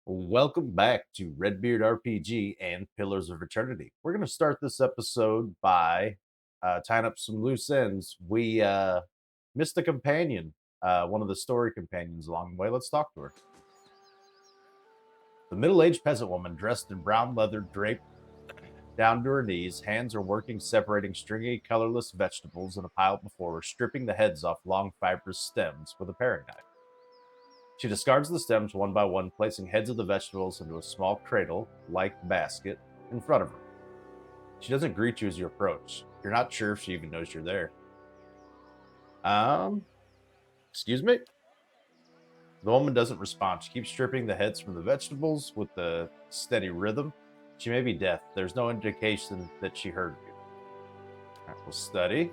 Welcome back to Redbeard RPG and Pillars of Eternity. We're going to start this episode by tying up some loose ends. We missed a companion, one of the story companions along the way. Let's talk to her. The middle aged peasant woman, dressed in brown leather, draped down to her knees, hands are working separating stringy, colorless vegetables in a pile before her, stripping the heads off long, fibrous stems with a paring knife. She discards the stems one by one, placing heads of the vegetables into a small cradle-like basket in front of her. She doesn't greet you as you approach. You're not sure if she even knows you're there. Um, excuse me? The woman doesn't respond. She keeps stripping the heads from the vegetables with the steady rhythm. She may be deaf. There's no indication that she heard you. All right, we'll study.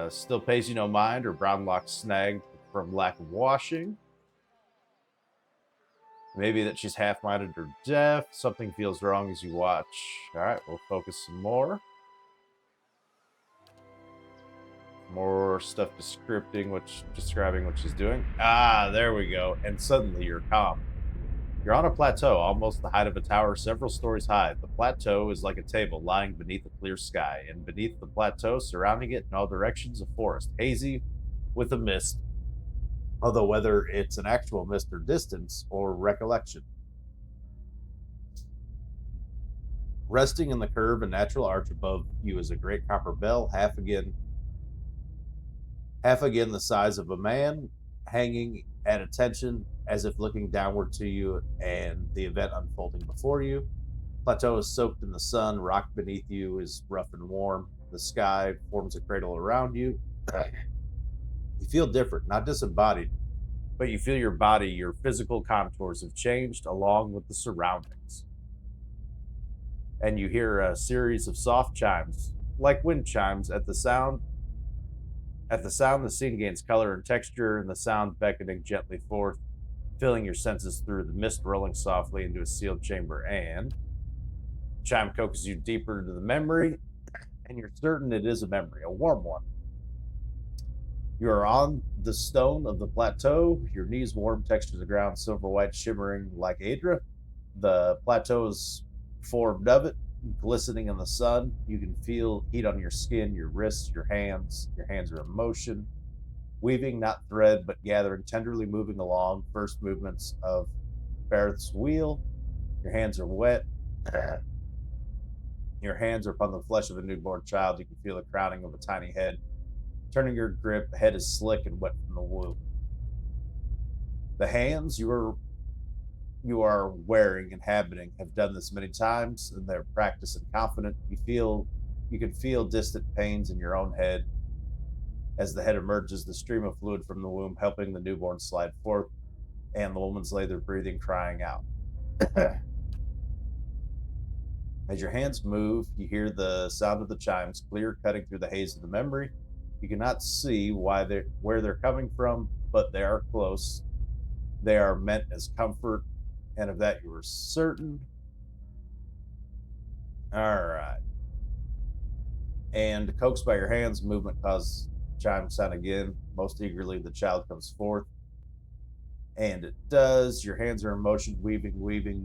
Still pays you no mind. Her brown locks snagged from lack of washing. Maybe that she's half-minded or deaf. Something feels wrong as you watch. All right, we'll focus some more. More stuff describing what she's doing. Ah, there we go. And suddenly you're calm. You're on a plateau, almost the height of a tower several stories high. The plateau is like a table lying beneath a clear sky, and beneath the plateau, surrounding it in all directions, a forest, hazy with a mist, although whether it's an actual mist or distance or recollection. Resting in the curve and natural arch above you is a great copper bell, half again the size of a man, hanging at attention as if looking downward to you and the event unfolding before you. Plateau is soaked in the sun, rock beneath you is rough and warm. The sky forms a cradle around you. You feel different, not disembodied, but you feel your body, your physical contours have changed along with the surroundings. And you hear a series of soft chimes, like wind chimes. At the sound, the scene gains color and texture, and the sound beckoning gently forth, filling your senses through the mist rolling softly into a sealed chamber. And chime coaxes you deeper into the memory, and you're certain it is a memory, a warm one. You are on the stone of the plateau, your knees warm, texture of the ground, silver white, shimmering like Adra. The plateau is formed of it, glistening in the sun. You can feel heat on your skin, your wrists, your hands. Your hands are in motion, weaving not thread, but gathering, tenderly moving along. First movements of Barrett's wheel. Your hands are wet. Your hands are upon the flesh of a newborn child. You can feel the crowning of a tiny head. Turning your grip, head is slick and wet from the womb. The hands you are wearing, inhabiting, have done this many times, and they're practiced and confident. You can feel distant pains in your own head as the head emerges, the stream of fluid from the womb helping the newborn slide forth, and the woman's labored breathing crying out. As your hands move, you hear the sound of the chimes clear, cutting through the haze of the memory. You cannot see where they're coming from, but they are close. They are meant as comfort, and of that you are certain. All right. And coaxed by your hands, movement causes chime sound again. Most eagerly, the child comes forth. And it does. Your hands are in motion, weaving,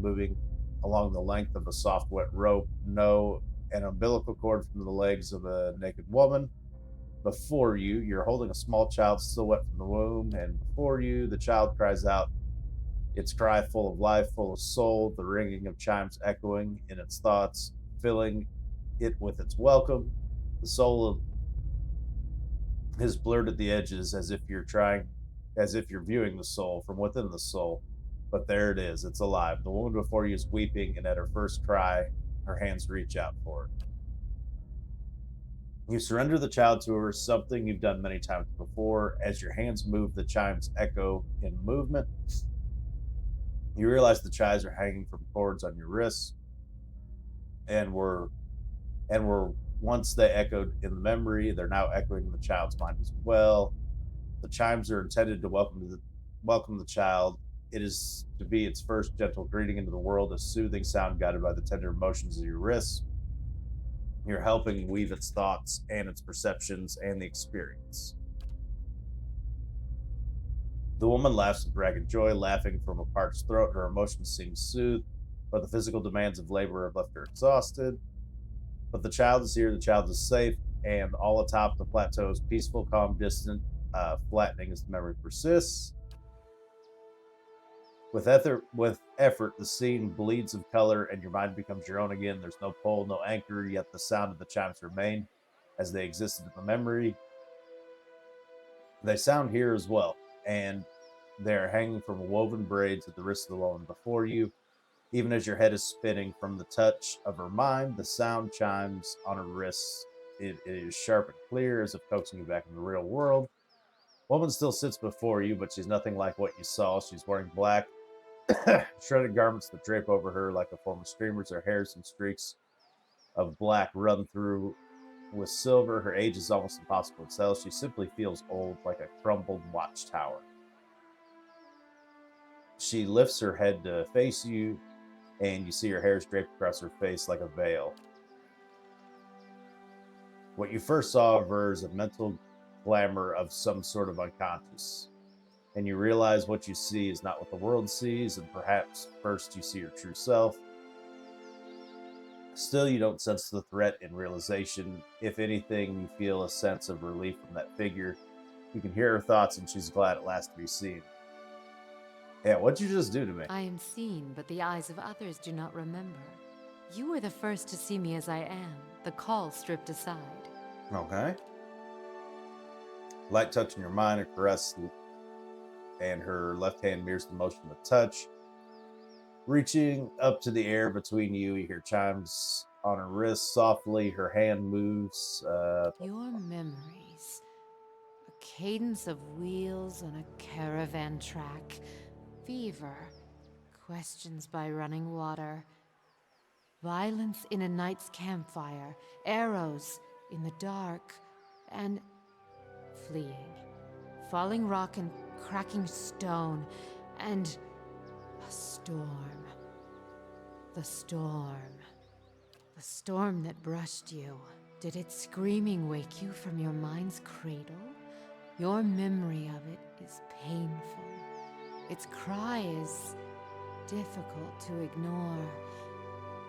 moving along the length of a soft, wet rope. No, an umbilical cord from the legs of a naked woman. Before you, you're holding a small child still wet from the womb. And before you, the child cries out, its cry full of life, full of soul, the ringing of chimes echoing in its thoughts, filling it with its welcome. The soul is blurred at the edges as if you're viewing the soul from within the soul. But there it is, it's alive. The woman before you is weeping, and at her first cry, her hands reach out for it. You surrender the child to her, something you've done many times before. As your hands move, the chimes echo in movement. You realize the chimes are hanging from cords on your wrists, and were once they echoed in the memory, they're now echoing in the child's mind as well. The chimes are intended to welcome the child. It is to be its first gentle greeting into the world, a soothing sound guided by the tender motions of your wrists. You're helping weave its thoughts and its perceptions and the experience. The woman laughs with ragged joy, laughing from a parched throat. Her emotions seem soothed, but the physical demands of labor have left her exhausted. But the child is here, the child is safe, and all atop the plateau is peaceful, calm, distant, flattening as the memory persists. With effort, the scene bleeds of color, and your mind becomes your own again. There's no pole, no anchor, yet the sound of the chimes remain as they existed in the memory. They sound here as well, and they're hanging from woven braids at the wrist of the woman before you. Even as your head is spinning from the touch of her mind, the sound chimes on her wrists. It is sharp and clear, as if coaxing you back in the real world. Woman still sits before you, but she's nothing like what you saw. She's wearing black, shredded garments that drape over her like a form of streamers. Her hairs and streaks of black run through with silver. Her age is almost impossible to tell. She simply feels old, like a crumbled watchtower. She lifts her head to face you, and you see her hairs draped across her face like a veil. What you first saw of her is a mental glamour of some sort of unconscious, and you realize what you see is not what the world sees, and perhaps first you see your true self. Still, you don't sense the threat in realization. If anything, you feel a sense of relief from that figure. You can hear her thoughts, and she's glad at last to be seen. Yeah, what'd you just do to me? I am seen, but the eyes of others do not remember. You were the first to see me as I am, the call stripped aside. Okay. Light touch in your mind, a caress, and her left hand mirrors the motion of touch. Reaching up to the air between you, you hear chimes on her wrist softly. Her hand moves. Your memories. A cadence of wheels on a caravan track. Fever. Questions by running water. Violence in a night's campfire. Arrows in the dark. And fleeing. Falling rock and cracking stone. And a storm. The storm. The storm that brushed you. Did its screaming wake you from your mind's cradle? Your memory of it is painful. Its cry is difficult to ignore.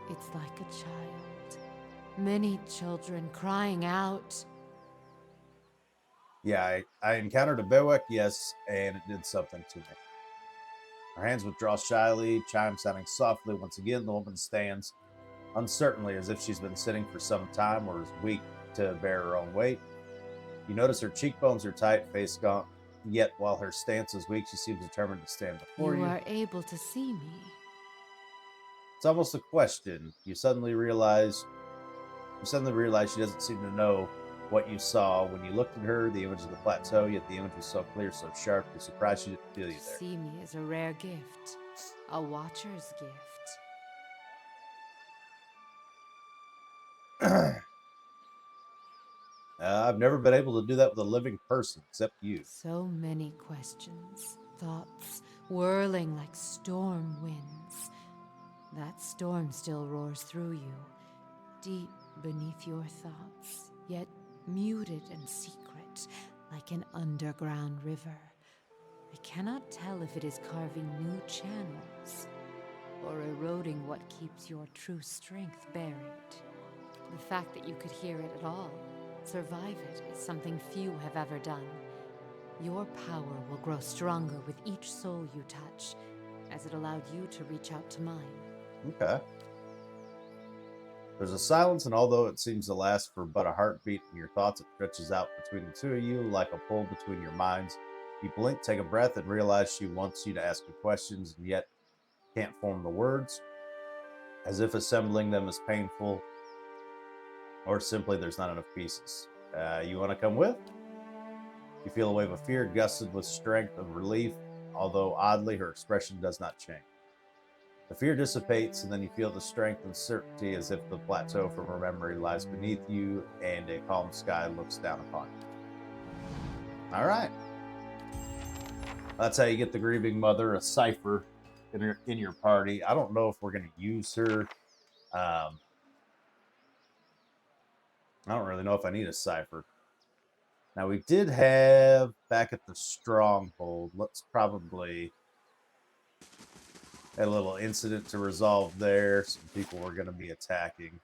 It's like a child. Many children crying out. Yeah, I encountered a bivouac, yes, and it did something to me. Her hands withdraw shyly, chimes sounding softly. Once again, the woman stands uncertainly, as if she's been sitting for some time or is weak to bear her own weight. You notice her cheekbones are tight, face gaunt, yet while her stance is weak, she seems determined to stand before you. You are able to see me. It's almost a question. You suddenly realize she doesn't seem to know what you saw. When you looked at her, the image of the plateau, yet the image was so clear, so sharp, you're surprised she didn't feel you To there. see me is a rare gift. A watcher's gift. I've never been able to do that with a living person except you. So many questions, thoughts, whirling like storm winds. That storm still roars through you, deep beneath your thoughts, yet muted and secret, like an underground river. I cannot tell if it is carving new channels, or eroding what keeps your true strength buried. The fact that you could hear it at all, survive it, is something few have ever done. Your power will grow stronger with each soul you touch, as it allowed you to reach out to mine. Okay. There's a silence, and although it seems to last for but a heartbeat in your thoughts, it stretches out between the two of you like a pull between your minds. You blink, take a breath, and realize she wants you to ask her questions, and yet can't form the words, as if assembling them is painful, or simply there's not enough pieces. You want to come with? You feel a wave of fear, gusted with strength of relief, although oddly her expression does not change. The fear dissipates, and then you feel the strength and certainty as if the plateau from her memory lies beneath you and a calm sky looks down upon you. All right. That's how you get the Grieving Mother, a cipher in your party. I don't know if we're going to use her. I don't really know if I need a cipher. Now we did have back at the stronghold. Let's probably had a little incident to resolve there. Some people were going to be attacking.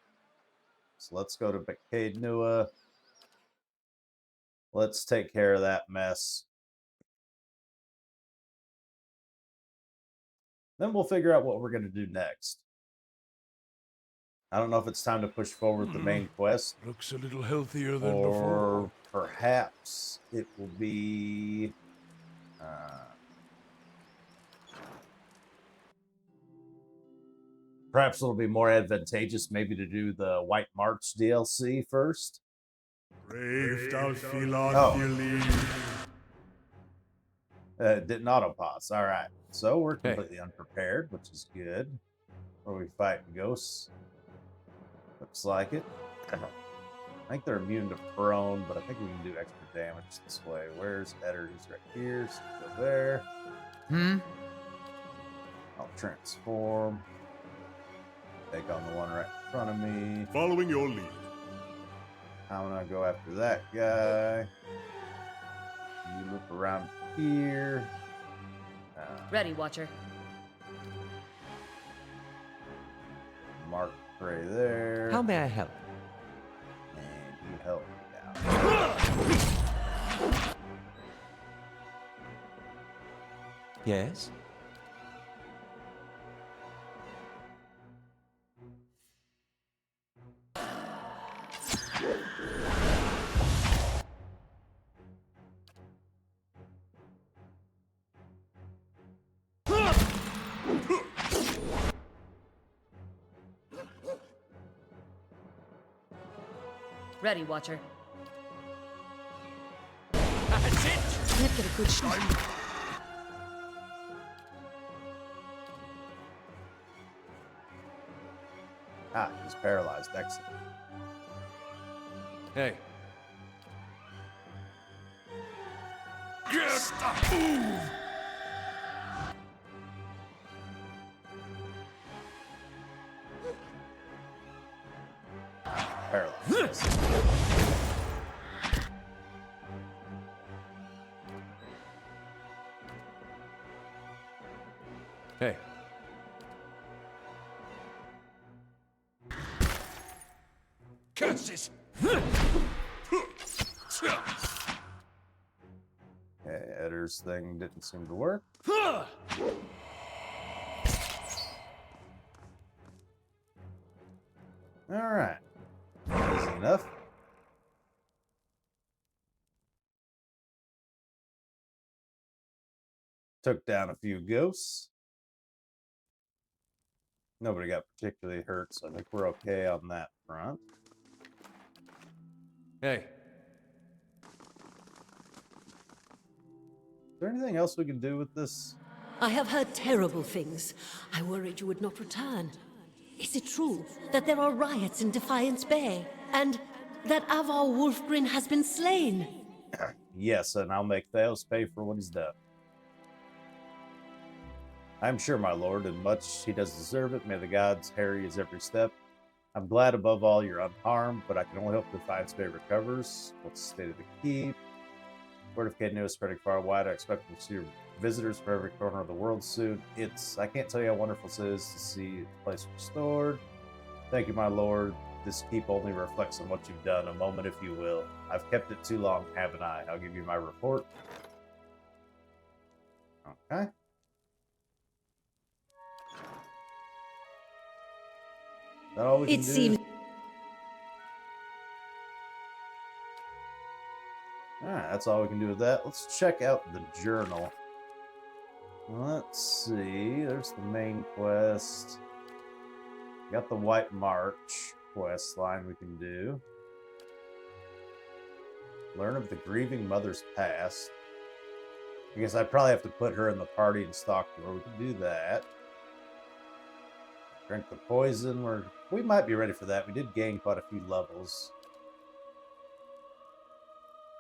So let's go to Caed Nua. Let's take care of that mess. Then we'll figure out what we're going to do next. I don't know if it's time to push forward the main quest. Looks a little healthier than Or before. perhaps it will be... perhaps it'll be more advantageous maybe to do the White March DLC first. Brave thou Philon Didn't auto-pause. All right. So we're completely unprepared, which is good. Where we fight ghosts. Looks like it. I think they're immune to prone, but I think we can do extra damage this way. Where's Eddard? He's right here. So go there. I'll transform. Take on the one right in front of me. Following your lead. I'm gonna go after that guy. You loop around here. Ready, Watcher. Mark prey there. How may I help? And you help me out. Yes? Ready, Watcher. That's it! Can't get a good shot. Ah, he's paralyzed. Excellent. Hey. Get the move! Paralyzed. Hey. Curses! Okay, Eddar's thing didn't seem to work. Alright. Easy enough. Took down a few ghosts. Nobody got particularly hurt, so I think we're okay on that front. Hey. Is there anything else we can do with this? I have heard terrible things. I worried you would not return. Is it true that there are riots in Defiance Bay, and that Avar Wolfgren has been slain? Yes, and I'll make Theos pay for what he's done. I'm sure, my lord, and much he does deserve it. May the gods harry his every step. I'm glad above all you're unharmed, but I can only hope Defiance Bay recovers. What's the state of the keep? Word of Caed Nua is spreading far wide. I expect to see visitors from every corner of the world soon. I can't tell you how wonderful it is to see the place restored. Thank you, my lord. This keep only reflects on what you've done. A moment, if you will. I've kept it too long, haven't I? I'll give you my report. Okay. Is that all we can do? Seems Alright, that's all we can do with that. Let's check out the journal. Let's see. There's the main quest. Got the White March quest line we can do. Learn of the Greving Mother's past. I guess I'd probably have to put her in the party and stalk her. We can do that. Drink the poison. We might be ready for that. We did gain quite a few levels.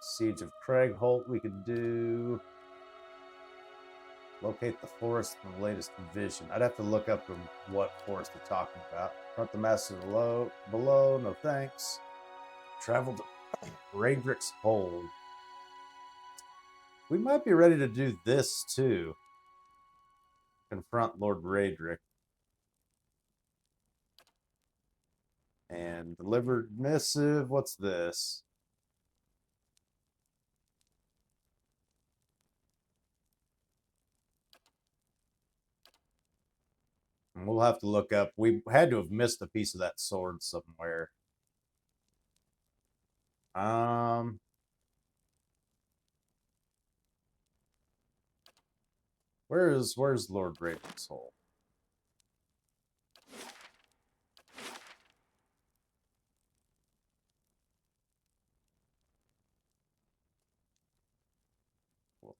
Siege of Craigholt we could do. Locate the forest in the latest vision. I'd have to look up what forest they're talking about. Front the master below. No thanks. Travel to Radric's hold. We might be ready to do this too. Confront Lord Radric. And delivered missive. What's this? And we'll have to look up. We had to have missed a piece of that sword somewhere. Where's Lord Radric's hole?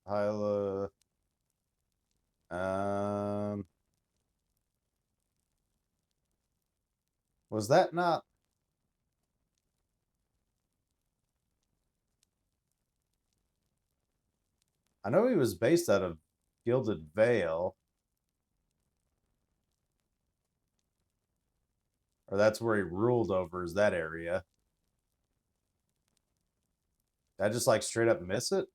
Hyla. Was that not? I know he was based out of Gilded Vale. Or that's where he ruled over, is that area. Did I just like straight up miss it?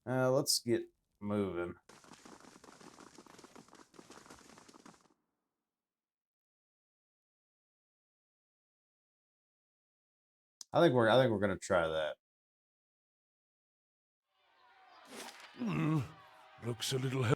Let's get moving. I think we're gonna try that. Looks a little.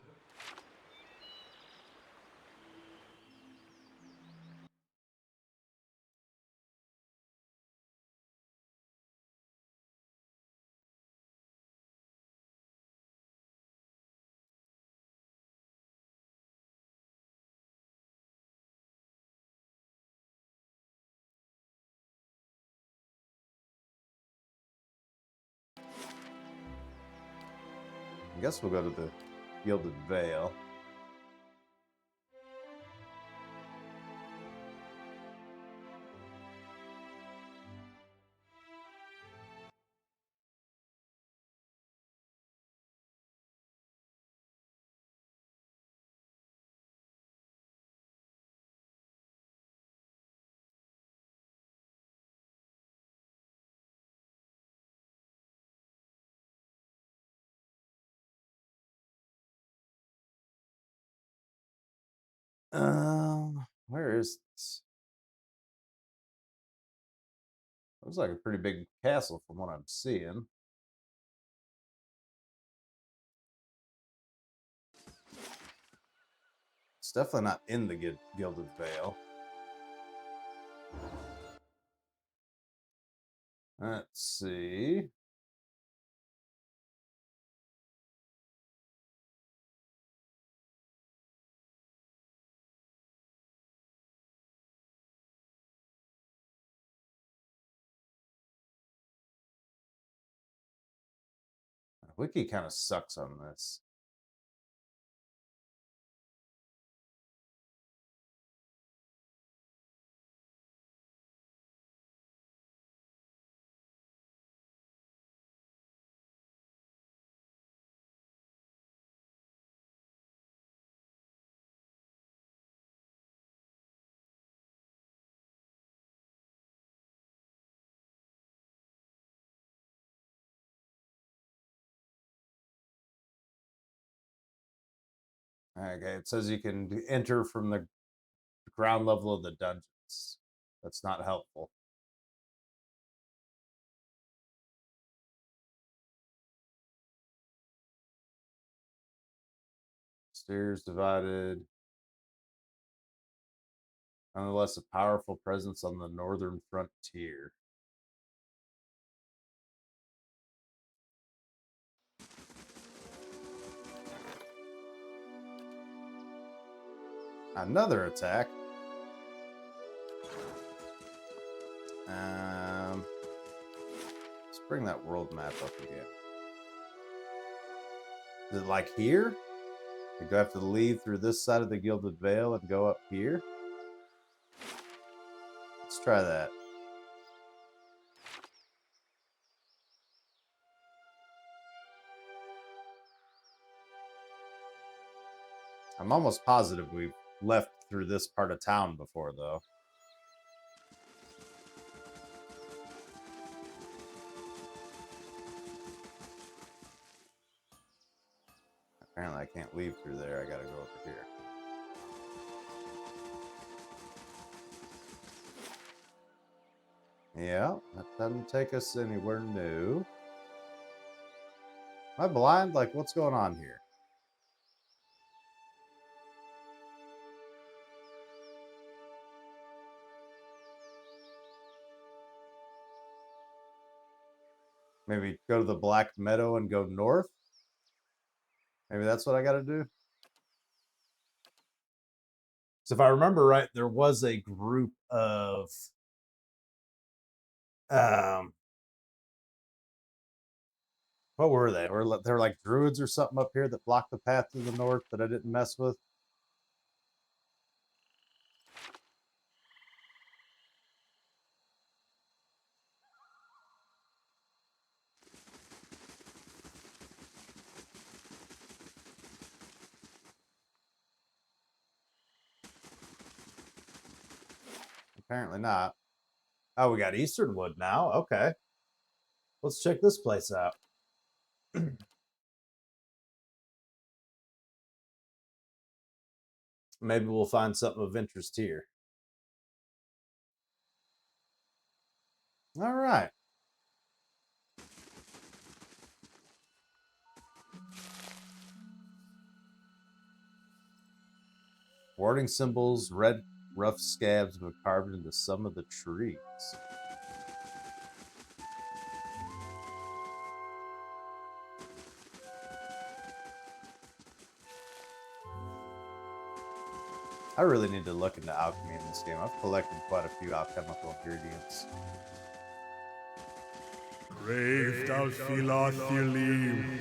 I guess we'll go to the Gilded Vale. Where is this? Looks like a pretty big castle from what I'm seeing. It's definitely not in the Gilded Vale. Let's see. Wiki kind of sucks on this. Okay, it says you can enter from the ground level of the dungeons. That's not helpful. Stairs divided. Nonetheless, a powerful presence on the northern frontier. Another attack. Let's bring that world map up again. Is it like here? Do I have to leave through this side of the Gilded Vale and go up here? Let's try that. I'm almost positive we've left through this part of town before, though. Apparently I can't leave through there. I gotta go over here. Yeah, that doesn't take us anywhere new. Am I blind? Like, what's going on here? Maybe go to the Black Meadow and go north? Maybe that's what I gotta do? So if I remember right, there was a group of what were they? Or they're like druids or something up here that blocked the path to the north that I didn't mess with. Apparently not. Oh, we got Esternwood now. Okay. Let's check this place out. Maybe we'll find something of interest here. All right. Warding symbols, red rough scabs have been carved into some of the trees. I really need to look into alchemy in this game. I've collected quite a few alchemical ingredients. Brave thou Philothelim.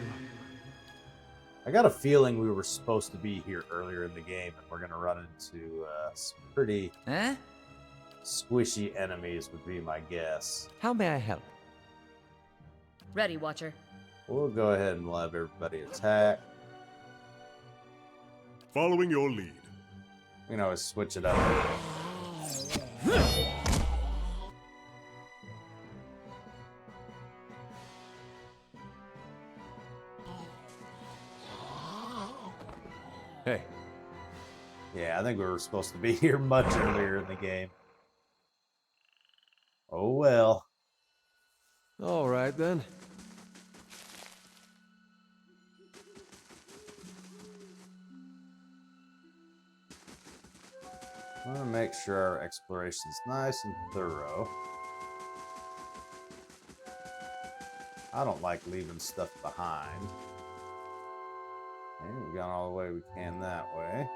I got a feeling we were supposed to be here earlier in the game, and we're going to run into some pretty squishy enemies, would be my guess. How may I help? Ready, Watcher. We'll go ahead and let everybody attack. Following your lead. We can always switch it up. Hey. Yeah, I think we were supposed to be here much earlier in the game. Oh well. All right then. I want to make sure our exploration's nice and thorough. I don't like leaving stuff behind. Okay, we've gone all the way we can that way.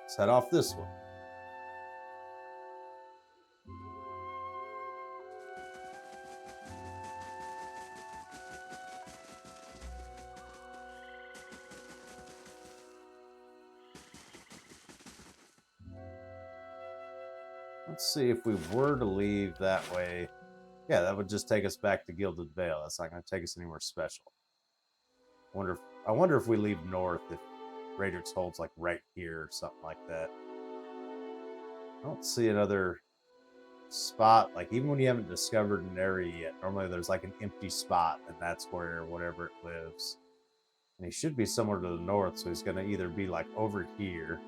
Let's head off this one. Let's see if we were to leave that way. Yeah, that would just take us back to Guided Vale. That's not going to take us anywhere special. I wonder if we leave north, if Radric's hold's like right here or something like that. I don't see another spot. Like, even when you haven't discovered an area yet, normally there's like an empty spot, and that's where whatever it lives. And he should be somewhere to the north, so he's going to either be like over here,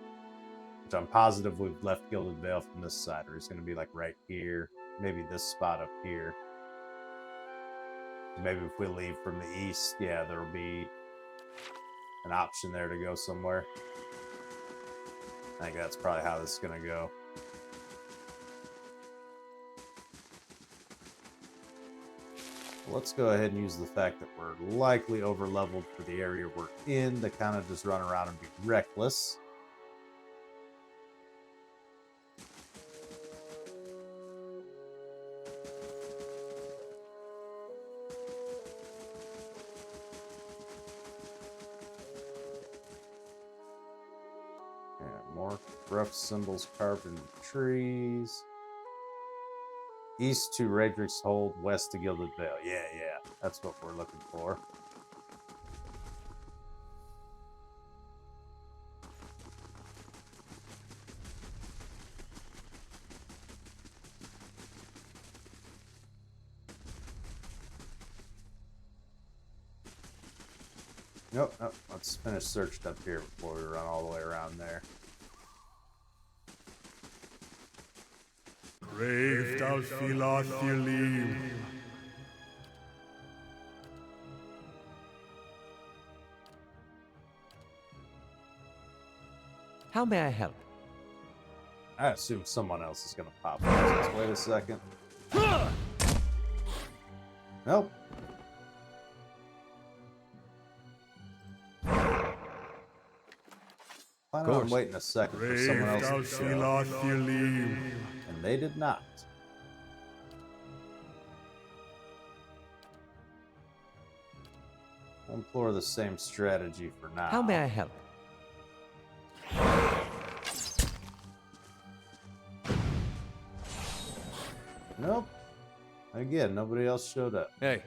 which I'm positive we've left Guided Vale from this side, or he's going to be like right here, maybe this spot up here. Maybe if we leave from the east, yeah, there'll be an option there to go somewhere. I think that's probably how this is going to go. Let's go ahead and use the fact that we're likely over leveled for the area we're in to kind of just run around and be reckless. And more rough symbols carved into trees. East to Radric's Hold, west to Guided Vale. Yeah, that's what we're looking for. Nope, nope. Let's finish searched up here before we run all the way around there. Grave dal filathilim. How may I help? I assume someone else is going to pop up. Wait a second. Nope. Plan on waiting a second for someone else to show up. And they did not. I'll employ the same strategy for now. How may I help? Nope. Again, nobody else showed up. Hey.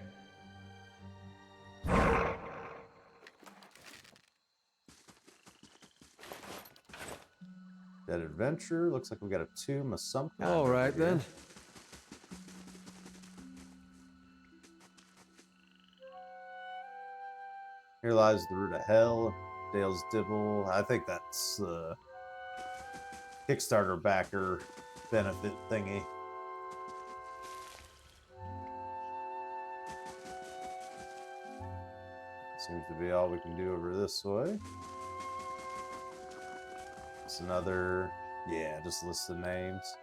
That adventure. Looks like we got a tomb of some kind. All right, over here. then. Here lies the root of hell. Dale's Dibble. I think that's the Kickstarter backer benefit thingy. Seems to be all we can do over this way. It's another, yeah, just list the names.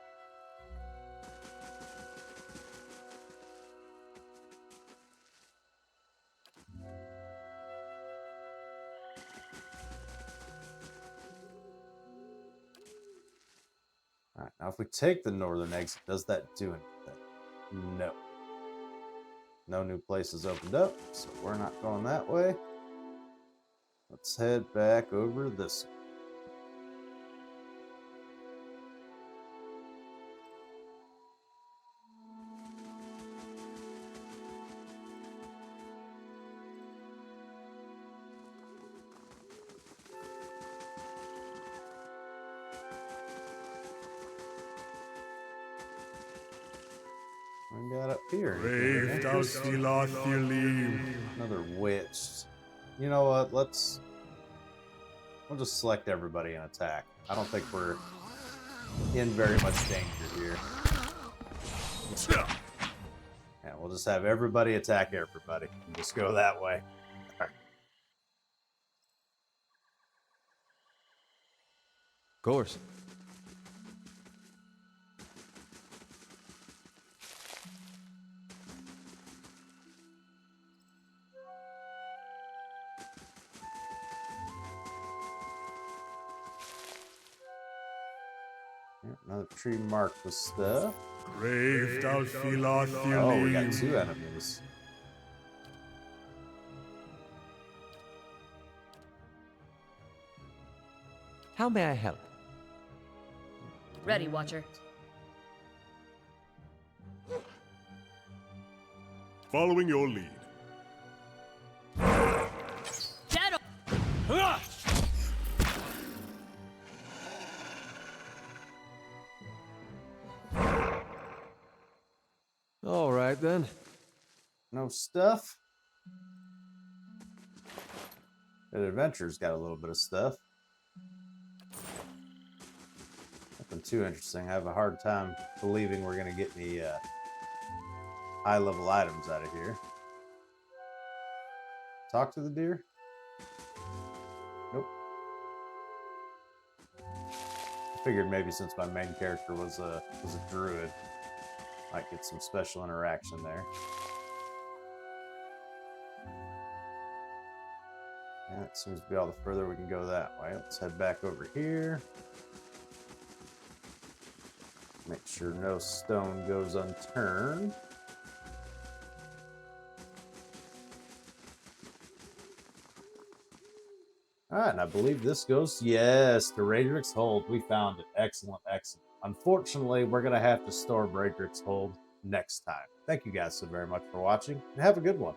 All right, now if we take the northern exit, does that do anything? No. No new places opened up, so we're not going that way. Let's head back over this way. We got up here. Grave dal filathilim. Another witch. You know what? We'll just select everybody and attack. I don't think we're in very much danger here. Yeah, we'll just have everybody attack everybody. And just go that way. All right. Of course. Yeah, another tree marked with stuff. Grave dal filathilim. Oh, we got two enemies. How may I help? Ready, Watcher. Following your lead. Dead. All right, then. No stuff. That adventure's got a little bit of stuff. Nothing too interesting. I have a hard time believing we're gonna get any high-level items out of here. Talk to the deer? Nope. I figured maybe since my main character was a druid, might get some special interaction there. Yeah, it seems to be all the further we can go that way. Let's head back over here. Make sure no stone goes unturned. All right, and I believe this goes, yes, to Radric's Hold. We found it. Excellent, excellent. Unfortunately, we're going to have to store Radric's Hold next time. Thank you guys so very much for watching, and have a good one.